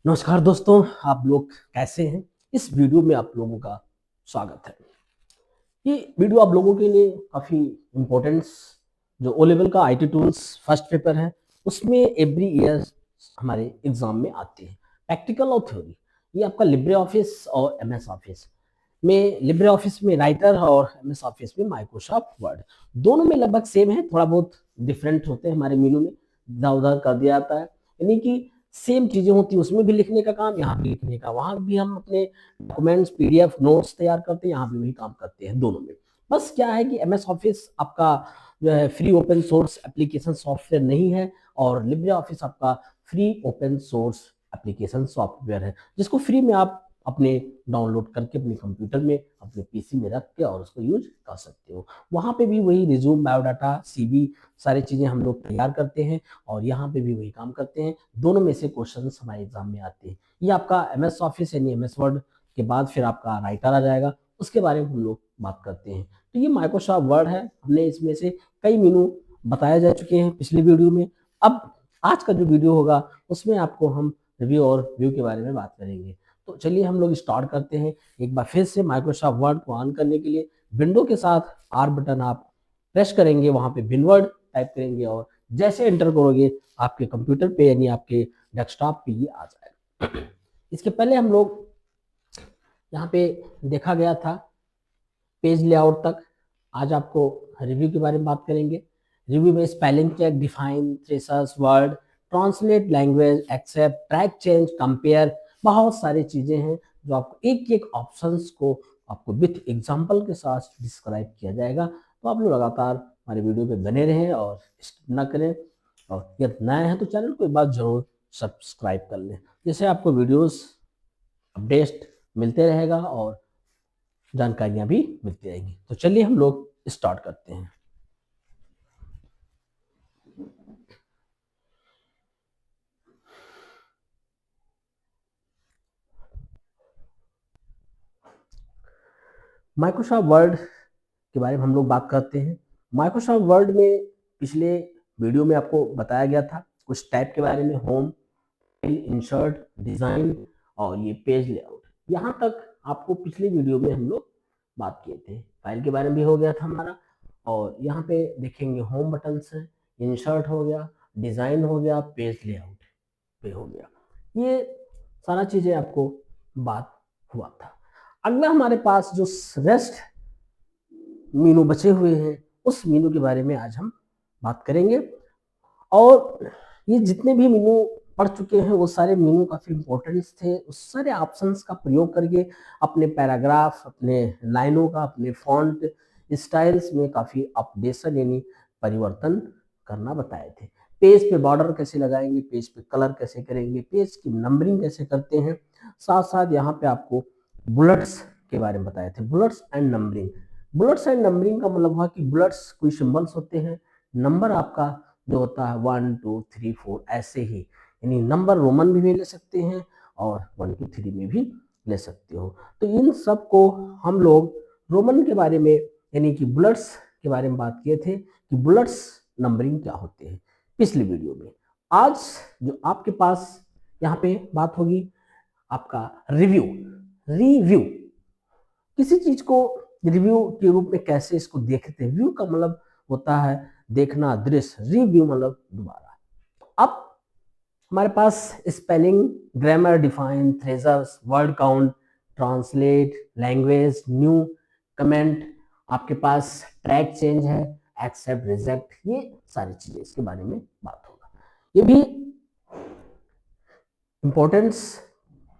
नमस्कार दोस्तों, आप लोग कैसे हैं। इस वीडियो में आप लोगों का स्वागत है। ये वीडियो आप लोगों के लिए काफ़ी इम्पोर्टेंस जो ओ लेवल का आईटी टूल्स फर्स्ट पेपर है उसमें एवरी ईयर हमारे एग्जाम में आते हैं। प्रैक्टिकल और थ्योरी ये आपका लिब्रे ऑफिस और एमएस ऑफिस में, लिब्रे ऑफिस में राइटर और एमएस ऑफिस में माइक्रोसॉफ्ट वर्ड, दोनों में लगभग सेम है। थोड़ा बहुत डिफरेंट होते हैं हमारे मेनू में, इधर उधर कर दिया जाता है, यानी कि सेम चीजें होती है। उसमें भी लिखने का काम, यहाँ भी लिखने का, वहां भी हम अपने डॉक्यूमेंट्स पीडीएफ नोट्स तैयार करते हैं, यहाँ भी वही काम करते हैं दोनों में। बस क्या है कि एमएस ऑफिस आपका जो है free open source application software नहीं है, और लिब्रे ऑफिस आपका free open source application software है, जिसको फ्री में आप अपने डाउनलोड करके अपने कंप्यूटर में अपने पीसी में रख के और उसको यूज कर सकते हो। वहां पे भी वही रिज्यूम, बायोडाटा, सीवी, सारी चीजें हम लोग तैयार करते हैं, और यहाँ पे भी वही काम करते हैं। दोनों में से क्वेश्चन हमारे एग्जाम में आते हैं। ये आपका एमएस ऑफिस यानी एमएस वर्ड के बाद फिर आपका राइटर आ जाएगा, उसके बारे में हम लोग बात करते हैं। तो ये माइक्रोसॉफ्ट वर्ड है, हमने इसमें से कई मेनू बताए जा चुके हैं पिछले वीडियो में। अब आज का जो वीडियो होगा उसमें आपको हम रिव्यू और व्यू के बारे में बात करेंगे। तो चलिए हम लोग स्टार्ट करते हैं। एक बार फिर से माइक्रोसॉफ्ट वर्ड को ऑन करने के लिए विंडो के साथ आर बटन आप प्रेस करेंगे, वहां पे विनवर्ड टाइप करेंगे और जैसे एंटर करोगे आपके कंप्यूटर पे यानी आपके डेस्कटॉप पे ये आ जाएगा। इसके पहले हम लोग यहाँ पे देखा गया था पेज लेआउट तक। आज आपको रिव्यू के बारे में बात करेंगे। रिव्यू में spelling check, define, thesaurus, word, translate language, accept, track change, compare, बहुत सारी चीजें हैं जो आपको एक एक ऑप्शंस को आपको विथ एग्जांपल के साथ डिस्क्राइब किया जाएगा। तो आप लोग लगातार हमारे वीडियो पे बने रहें और स्किप ना करें, और यदि नए हैं तो चैनल को एक बार जरूर सब्सक्राइब कर लें, जिससे आपको वीडियोस अपडेट मिलते रहेगा और जानकारियां भी मिलती रहेंगी। तो चलिए हम लोग स्टार्ट करते हैं। माइक्रोसॉफ्ट वर्ड के बारे में हम लोग बात करते हैं। माइक्रोसॉफ्ट वर्ड में पिछले वीडियो में आपको बताया गया था कुछ टाइप के बारे में, होम, इंसर्ट, डिजाइन और ये पेज लेआउट। यहाँ तक आपको पिछले वीडियो में हम लोग बात किए थे। फाइल के बारे में भी हो गया था हमारा, और यहाँ पे देखेंगे होम बटन है, इंसर्ट हो गया, डिजाइन हो गया, पेज लेआउट पे हो गया। ये सारा चीजें आपको बात हुआ था। अगला हमारे पास जो रेस्ट मीनू बचे हुए हैं उस मीनू के बारे में आज हम बात करेंगे। और ये जितने भी मीनू पढ़ चुके हैं वो सारे मीनू काफी इंपॉर्टेंट थे। उस सारे ऑप्शंस का प्रयोग करके अपने पैराग्राफ, अपने लाइनों का, अपने फॉन्ट स्टाइल्स में काफी अपडेशन यानी परिवर्तन करना बताए थे। पेज पे बॉर्डर कैसे लगाएंगे, पेज पे कलर कैसे करेंगे, पेज की नंबरिंग कैसे करते हैं, साथ साथ यहाँ पे आपको बुलेट्स के बारे में बताए थे। Bullets and numbering, bullets and numbering का मतलब हुआ कि बुलेट्स कोई सिंबल्स होते हैं, नंबर आपका जो होता है 1 2 3 4 ऐसे ही, यानी नंबर रोमन में भी ले सकते हैं और 1 2 3 में भी ले सकते हो। तो इन सब को हम लोग रोमन के बारे में यानी कि बुलेट्स के बारे में बात किए थे कि बुलेट्स नंबरिंग क्या होते हैं पिछली वीडियो में। आज जो आपके पास यहाँ पे बात होगी आपका रिव्यू। रिव्यू किसी चीज को रिव्यू के रूप में कैसे इसको देखते हैं। व्यू का मतलब होता है देखना, दृश्य। रिव्यू मतलब दोबारा। अब हमारे पास spelling, grammar, define, thesaurus, word count, translate, language, new, comment, आपके पास ट्रैक चेंज है, एक्सेप्ट, रिजेक्ट, ये सारी चीजें इसके बारे में बात होगा। ये भी इंपॉर्टेंस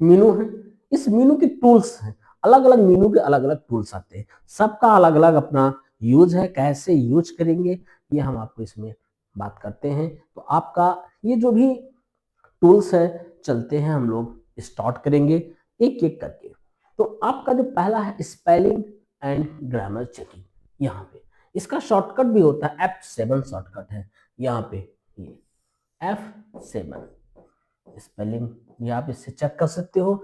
मीनू है। इस मीनू के टूल्स हैं, अलग अलग मीनू के अलग अलग टूल्स आते हैं, सबका अलग अलग अपना यूज है। कैसे यूज करेंगे ये हम आपको इसमें बात करते हैं। तो आपका ये जो भी टूल्स है, चलते हैं हम लोग स्टार्ट करेंगे एक एक करके। तो आपका जो पहला है स्पेलिंग एंड ग्रामर चेकिंग, यहाँ पे इसका शॉर्टकट भी होता है F7 शॉर्टकट है यहाँ पे, ये F7 स्पेलिंग, ये आप इससे चेक कर सकते हो।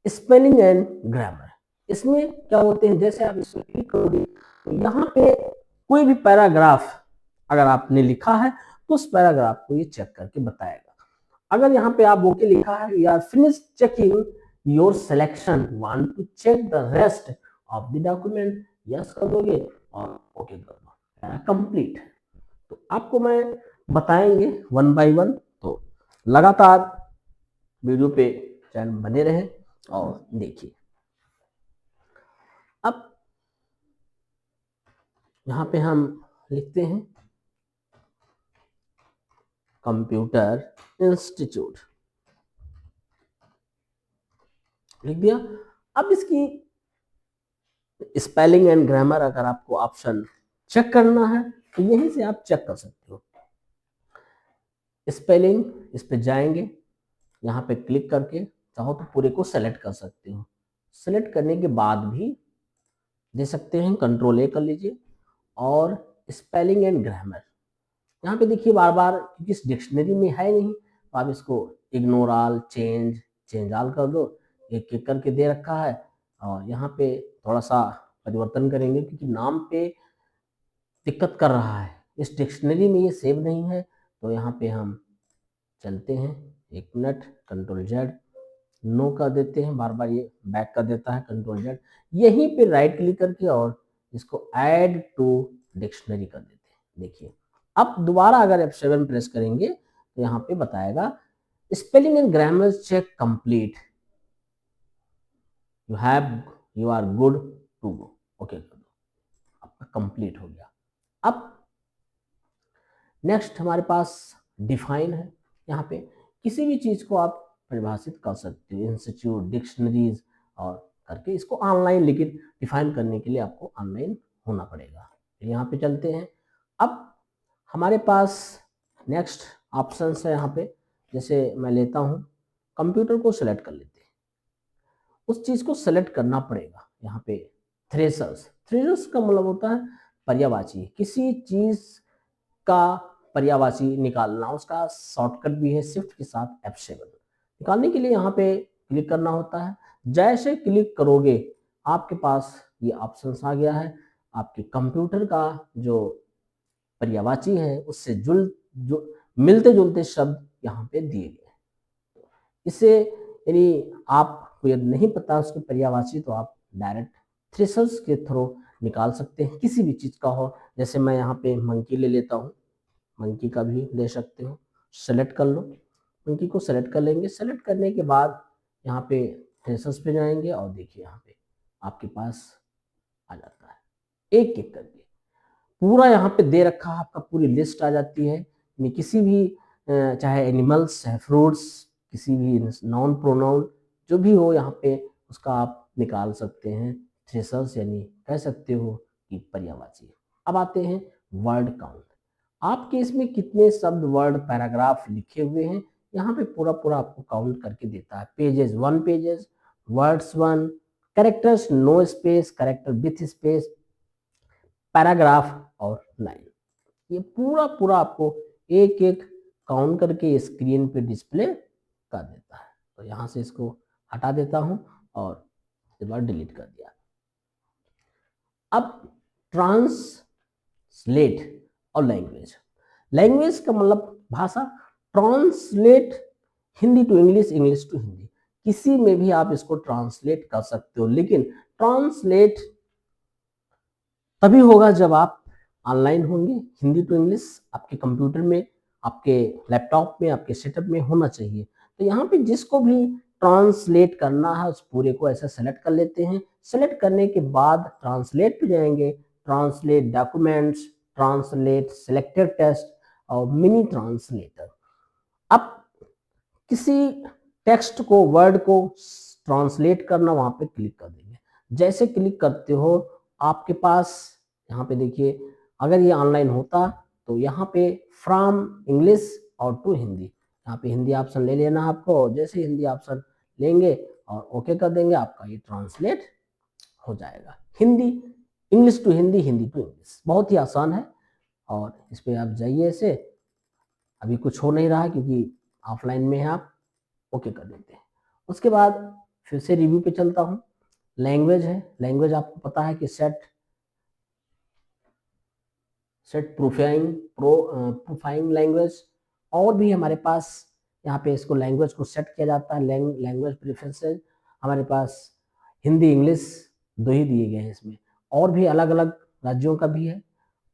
स्पेलिंग एंड ग्रामर, इसमें क्या होते हैं, जैसे आप इसको क्लिक करोगे तो यहाँ पे कोई भी पैराग्राफ अगर आपने लिखा है तो उस पैराग्राफ को ये चेक करके बताएगा। अगर यहाँ पे आप ओके लिखा है, you are finish checking your selection, want to check the rest of the document, yes कर दोगे और ओके कर दो, कंप्लीट। तो आपको मैं बताएंगे वन बाय वन, तो लगातार वीडियो पे चैनल बने रहे और देखिए। अब यहाँ पे हम लिखते हैं कंप्यूटर इंस्टीट्यूट, लिख दिया। अब इसकी स्पेलिंग एंड ग्रामर अगर आपको ऑप्शन चेक करना है तो यहीं से आप चेक कर सकते हो। स्पेलिंग, इस पे जाएंगे, यहाँ पे क्लिक करके चाहो तो पूरे को सेलेक्ट कर सकते हो। सेलेक्ट करने के बाद भी दे सकते हैं, कंट्रोल ए कर लीजिए, और स्पेलिंग एंड ग्रामर यहाँ पे देखिए बार बार, क्योंकि इस डिक्शनरी में है नहीं, तो आप इसको इग्नोर ऑल, चेंज ऑल कर दो, एक एक करके दे रखा है। और यहाँ पे थोड़ा सा परिवर्तन करेंगे क्योंकि नाम पे दिक्कत कर रहा है, इस डिक्शनरी में ये सेव नहीं है। तो यहाँ पे हम चलते हैं, एक मिनट, कंट्रोल जेड, नो कर देते हैं, बार बार ये बैक कर देता है, कंट्रोल जेड, यहीं पे राइट क्लिक करके और इसको ऐड टू डिक्शनरी कर देते हैं। देखिए अब दोबारा अगर F7 प्रेस करेंगे तो यहाँ पे बताएगा spelling and grammar check complete, you are good to go, okay कर दो, आपका कंप्लीट हो गया। अब नेक्स्ट हमारे पास डिफाइन है, यहाँ पे किसी भी चीज को आप परिभाषित कर सकते हो, इंस्टीट्यूट, डिक्शनरीज और करके इसको ऑनलाइन, लेकिन डिफाइन करने के लिए आपको ऑनलाइन होना पड़ेगा। यहाँ पे चलते हैं। अब हमारे पास नेक्स्ट ऑप्शन है यहाँ पे, जैसे मैं लेता हूँ, कंप्यूटर को सिलेक्ट कर लेते हैं, उस चीज को सिलेक्ट करना पड़ेगा। यहाँ पे थ्रेशर्स का मतलब होता है पर्यायवाची, किसी चीज का पर्यायवाची निकालना, उसका शॉर्टकट भी है शिफ्ट के साथ F7। निकालने के लिए यहाँ पे क्लिक करना होता है, जैसे क्लिक करोगे आपके पास ये ऑप्शन आ गया है, आपके कंप्यूटर का जो पर्यायवाची है उससे जो मिलते जुलते शब्द यहाँ पे दिए गए। इससे यानी आपको यदि नहीं पता उसके पर्यायवाची तो आप डायरेक्ट थ्रेशर्स के थ्रू निकाल सकते हैं, किसी भी चीज का हो। जैसे मैं यहाँ पे मंकी ले लेता हूँ, मंकी का भी ले सकते हो, सेलेक्ट कर लो, मंकी को सेलेक्ट कर लेंगे। सेलेक्ट करने के बाद यहाँ पे थ्रेशर्स पे जाएंगे और देखिए यहाँ पे आपके पास आ जाता है, एक एक करके पूरा यहाँ पे दे रखा है, आपका पूरी लिस्ट आ जाती है। किसी भी चाहे एनिमल्स, चाहे फ्रूट्स, किसी भी नाउन प्रोनाउन जो भी हो यहाँ पे उसका आप निकाल सकते हैं थ्रेशर्स, यानी कह सकते हो कि पर्यायवाची। अब आते हैं वर्ड काउंट, आपके इसमें कितने शब्द, वर्ड, पैराग्राफ लिखे हुए हैं, यहाँ पे पूरा पूरा आपको काउंट करके देता है। Pages 1 pages, words 1, characters no space, character with space, paragraph और लाइन, ये पूरा पूरा आपको एक एक काउंट करके स्क्रीन पे डिस्प्ले कर देता है। तो यहाँ से इसको हटा देता हूँ और इस बार डिलीट कर दिया। अब ट्रांसलेट और लैंग्वेज, लैंग्वेज का मतलब भाषा, translate Hindi to English, English to Hindi, किसी में भी आप इसको ट्रांसलेट कर सकते हो। लेकिन ट्रांसलेट तभी होगा जब आप ऑनलाइन होंगे, हिंदी टू इंग्लिश आपके कंप्यूटर में, आपके लैपटॉप में, आपके सेटअप में होना चाहिए। तो यहाँ पे जिसको भी ट्रांसलेट करना है उस पूरे को ऐसा सेलेक्ट कर लेते हैं। सेलेक्ट करने के बाद ट्रांसलेट पे जाएंगे, translate documents, translate selected text और मिनी ट्रांसलेटर। अब किसी टेक्स्ट को, वर्ड को ट्रांसलेट करना, वहां पे क्लिक कर देंगे। जैसे क्लिक करते हो आपके पास यहाँ पे देखिए, अगर ये ऑनलाइन होता तो यहाँ पे फ्रॉम इंग्लिश और टू हिंदी, यहाँ पे हिंदी ऑप्शन ले लेना आपको, जैसे हिंदी ऑप्शन लेंगे और ओके कर देंगे, आपका ये ट्रांसलेट हो जाएगा। Hindi, English to Hindi, Hindi to English, बहुत ही आसान है। और इस पर आप जाइए, ऐसे अभी कुछ हो नहीं रहा है क्योंकि ऑफलाइन में है, आप ओके कर देते हैं। उसके बाद फिर से रिव्यू पे चलता हूँ। लैंग्वेज है, लैंग्वेज आपको पता है कि सेट प्रूफाइंग लैंग्वेज, और भी हमारे पास यहाँ पे इसको लैंग्वेज को सेट किया जाता है, लैंग्वेज प्रेफरेंसेस हमारे पास हिंदी इंग्लिश 2 ही दिए गए हैं इसमें, और भी अलग अलग राज्यों का भी है,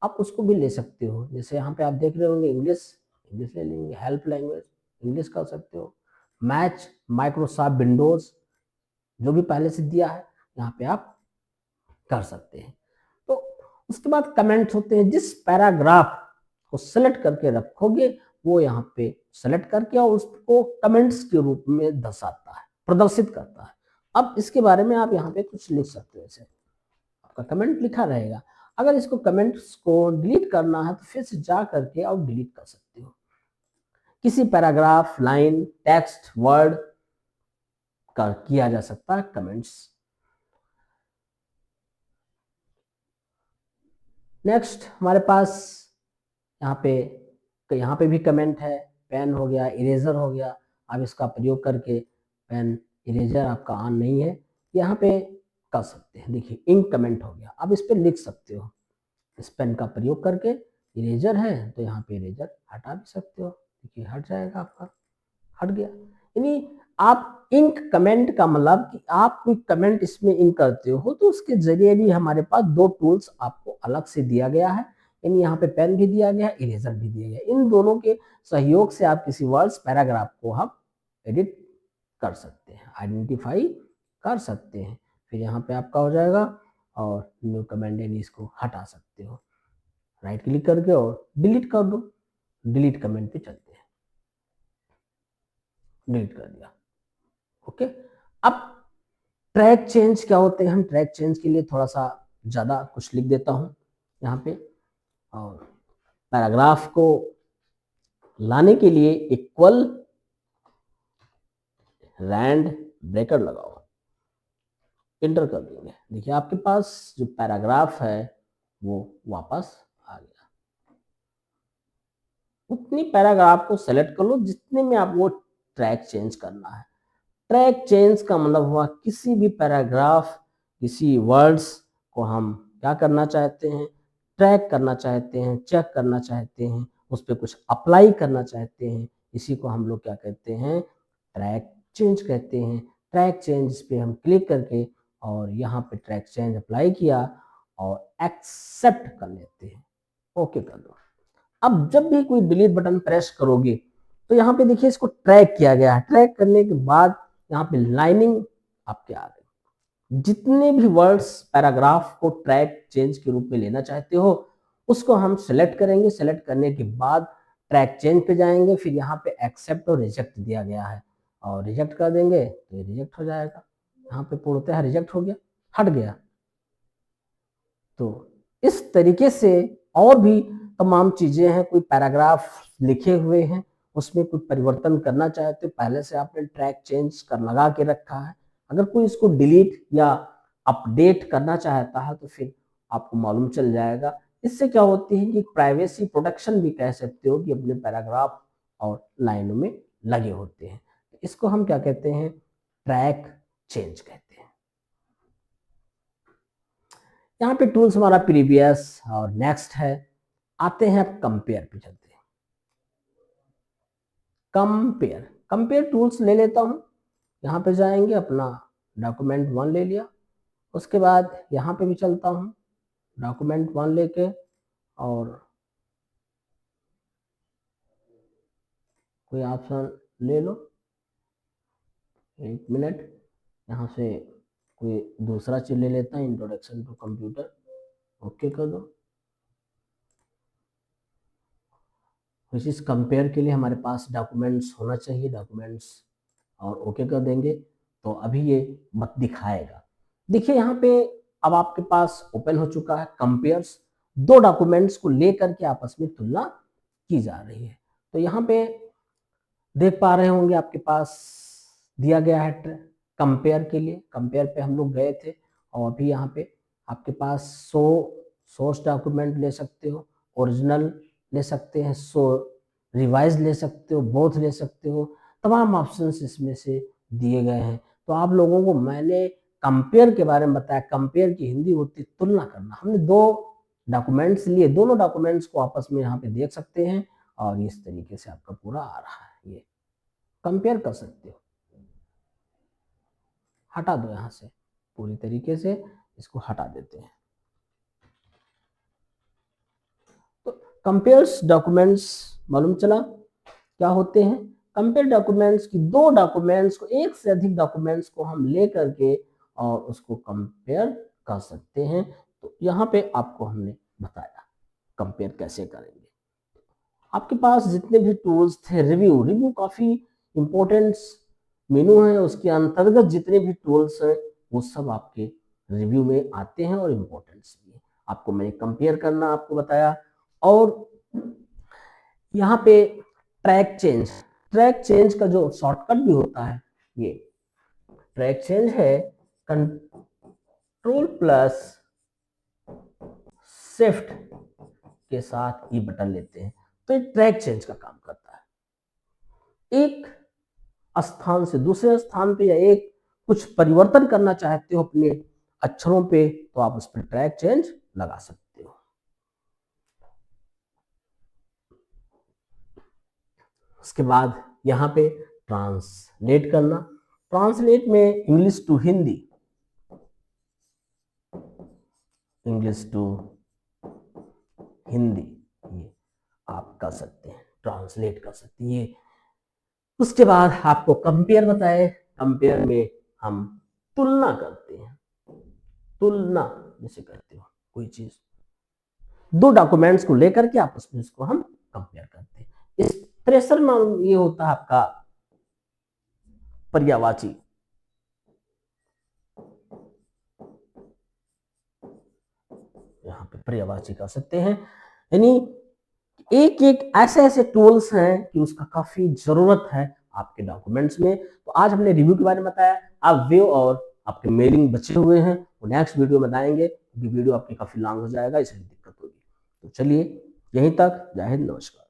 आप उसको भी ले सकते हो। जैसे यहाँ पे आप देख रहे होंगे इंग्लिश ले लेंगे, हेल्प लैंग्वेज इंग्लिश कर सकते हो, मैच माइक्रोसॉफ्ट विंडोज जो भी पहले से दिया है यहाँ पे आप कर सकते हैं। तो उसके बाद कमेंट्स होते हैं, जिस पैराग्राफ को सेलेक्ट करके रखोगे वो यहाँ पे सेलेक्ट करके और उसको कमेंट्स के रूप में दर्शाता है, प्रदर्शित करता है। अब इसके बारे में आप यहाँ पे कुछ लिख सकते हो, जैसे आपका कमेंट लिखा रहेगा। अगर इसको कमेंट्स को डिलीट करना है तो फिर से जा करके आप डिलीट कर सकते हो। किसी पैराग्राफ, लाइन, टेक्स्ट, वर्ड का किया जा सकता है कमेंट्स। नेक्स्ट हमारे पास यहाँ पे भी कमेंट है, पेन हो गया, इरेजर हो गया। आप इसका प्रयोग करके, पेन इरेजर आपका ऑन नहीं है, यहाँ पे कर सकते हैं। देखिए इंक कमेंट हो गया, आप इस पे लिख सकते हो। इस पेन का प्रयोग करके, इरेजर है तो यहाँ पे इरेजर हटा भी सकते हो, देखिए हट जाएगा आपका, हट गया। यानी आप इंक कमेंट का मतलब कि आप कोई कमेंट इसमें इंक करते हो तो उसके जरिए भी हमारे पास 2 टूल्स आपको अलग से दिया गया है। यानी यहाँ पे पेन भी दिया गया है, इरेजर भी दिया गया है। इन दोनों के सहयोग से आप किसी वर्ड्स, पैराग्राफ को आप एडिट कर सकते हैं, आइडेंटिफाई कर सकते हैं। फिर यहाँ पे आपका हो जाएगा और न्यू कमेंट, यानी इसको हटा सकते हो, राइट क्लिक करके और डिलीट कर दो। डिलीट कमेंट पे चलते हैं, डिलीट कर दिया, ओके। अब ट्रैक चेंज क्या होते हैं, हम ट्रैक चेंज के लिए थोड़ा सा ज्यादा कुछ लिख देता हूं यहाँ पे, और पैराग्राफ को लाने के लिए इक्वल रैंड ब्रेकर लगाओ, इंटर कर देंगे। देखिए आपके पास जो पैराग्राफ है वो वापस आ गया। उतनी पैराग्राफ को सेलेक्ट कर लो जितने में आपको ट्रैक चेंज करना है। ट्रैक चेंज का मतलब हुआ किसी भी पैराग्राफ, किसी वर्ड्स को हम क्या करना चाहते हैं, ट्रैक करना चाहते हैं, चेक करना चाहते हैं, उस पर कुछ अप्लाई करना चाहते हैं, इसी को हम लोग क्या कहते हैं, ट्रैक चेंज कहते हैं। ट्रैक चेंज पे हम क्लिक करके और यहाँ पे ट्रैक चेंज अप्लाई किया और एक्सेप्ट कर लेते हैं, ओके कर दो। अब जब भी कोई डिलीट बटन प्रेस करोगे तो यहाँ पे देखिए इसको ट्रैक किया गया है। ट्रैक करने के बाद यहाँ पे लाइनिंग आपके आ गई। जितने भी वर्ड्स पैराग्राफ को ट्रैक चेंज के रूप में लेना चाहते हो उसको हम सेलेक्ट करेंगे। सेलेक्ट करने के बाद ट्रैक चेंज पे जाएंगे, फिर यहाँ पे एक्सेप्ट और रिजेक्ट दिया गया है और रिजेक्ट कर देंगे तो रिजेक्ट हो जाएगा। यहाँ पे पूर्णतः रिजेक्ट हो गया, हट गया। तो इस तरीके से और भी तमाम चीजें हैं। कोई पैराग्राफ लिखे हुए हैं उसमें कुछ परिवर्तन करना चाहते हो, पहले से आपने ट्रैक चेंज कर लगा के रखा है, अगर कोई इसको डिलीट या अपडेट करना चाहता है तो फिर आपको मालूम चल जाएगा। इससे क्या होती है कि प्राइवेसी प्रोटेक्शन भी कह सकते हो कि अपने पैराग्राफ और लाइनों में लगे होते हैं। इसको हम क्या कहते हैं, ट्रैक चेंज कहते हैं। यहाँ पे टूल्स हमारा प्रीवियस और नेक्स्ट है। आते हैं अब कंपेयर पे, चलते हैं। कंपेयर टूल्स ले लेता हूं। यहाँ पे जाएंगे, अपना डॉक्यूमेंट 1 ले लिया, उसके बाद यहाँ पे भी चलता हूँ, डॉक्यूमेंट 1 लेके और कोई ऑप्शन ले लो। 1 मिनट, यहाँ से कोई दूसरा चीज ले लेता है, इंट्रोडक्शन टू कंप्यूटर, ओके कर दो। इस कंपेयर के लिए हमारे पास डॉक्यूमेंट्स होना चाहिए, डॉक्यूमेंट्स और ओके कर देंगे तो अभी ये मत दिखाएगा। देखिए यहाँ पे अब आपके पास ओपन हो चुका है कंपेयर्स। 2 डॉक्यूमेंट्स को लेकर के आपस में तुलना की जा रही है। तो यहाँ पे देख पा रहे होंगे आपके पास दिया गया है कंपेयर के लिए। कंपेयर पे हम लोग गए थे और अभी यहाँ पे आपके पास 100 सोर्स डॉक्यूमेंट ले सकते हो, ओरिजिनल ले सकते हैं, 100 रिवाइज ले सकते हो, बोथ ले सकते हो, तमाम ऑप्शंस इसमें से दिए गए हैं। तो आप लोगों को मैंने कंपेयर के बारे में बताया। कंपेयर की हिंदी होती है तुलना करना। हमने 2 डॉक्यूमेंट्स लिए, दोनों डॉक्यूमेंट्स को आपस में यहाँ पे देख सकते हैं और इस तरीके से आपका पूरा आ रहा है ये। कंपेयर कर सकते हो। हटा दो यहां से, पूरी तरीके से इसको हटा देते हैं। तो कंपेयर्स डॉक्यूमेंट्स मालूम चला क्या होते हैं। कंपेयर डॉक्यूमेंट्स की दो डॉक्यूमेंट्स को, एक से अधिक डॉक्यूमेंट्स को हम ले करके और उसको कंपेयर कर सकते हैं। तो यहाँ पे आपको हमने बताया कंपेयर कैसे करेंगे। आपके पास जितने भी टूल्स थे, रिव्यू काफी इंपॉर्टेंट मेनू है, उसके अंतर्गत जितने भी टूल्स हैं वो सब आपके रिव्यू में आते हैं और इम्पोर्टेंट्स भी है। आपको मैंने कंपेयर करना आपको बताया। और यहाँ पे ट्रैक चेंज का जो शॉर्टकट भी होता है, ये ट्रैक चेंज है, कंट्रोल प्लस शिफ्ट के साथ ये बटन लेते हैं तो ये ट्रैक चेंज का काम करता है। एक स्थान से दूसरे स्थान पे या एक कुछ परिवर्तन करना चाहते हो अपने अक्षरों पे तो आप उस पर ट्रैक चेंज लगा सकते हो। उसके बाद यहाँ पे ट्रांसलेट करना, ट्रांसलेट में English to Hindi, English to Hindi ये आप कर सकते हैं, ट्रांसलेट कर सकते हैं ये। उसके बाद आपको कंपेयर बताए, कंपेयर में हम तुलना करते हैं, तुलना जैसे करते हो कोई चीज, दो डॉक्यूमेंट्स को लेकर के आपस में इसको हम कंपेयर करते हैं। इस प्रेशर में ये होता है आपका पर्यायवाची, यहाँ पे पर्यायवाची कर सकते हैं। यानी एक एक ऐसे टूल्स हैं कि उसका काफी जरूरत है आपके डॉक्यूमेंट्स में। तो आज हमने रिव्यू के बारे में बताया। आप व्यू और आपके मेलिंग बचे हुए हैं वो नेक्स्ट वीडियो में बताएंगे, क्योंकि वीडियो आपकी काफी लॉन्ग हो जाएगा, इसलिए दिक्कत होगी। तो चलिए यहीं तक, जय हिंद, नमस्कार।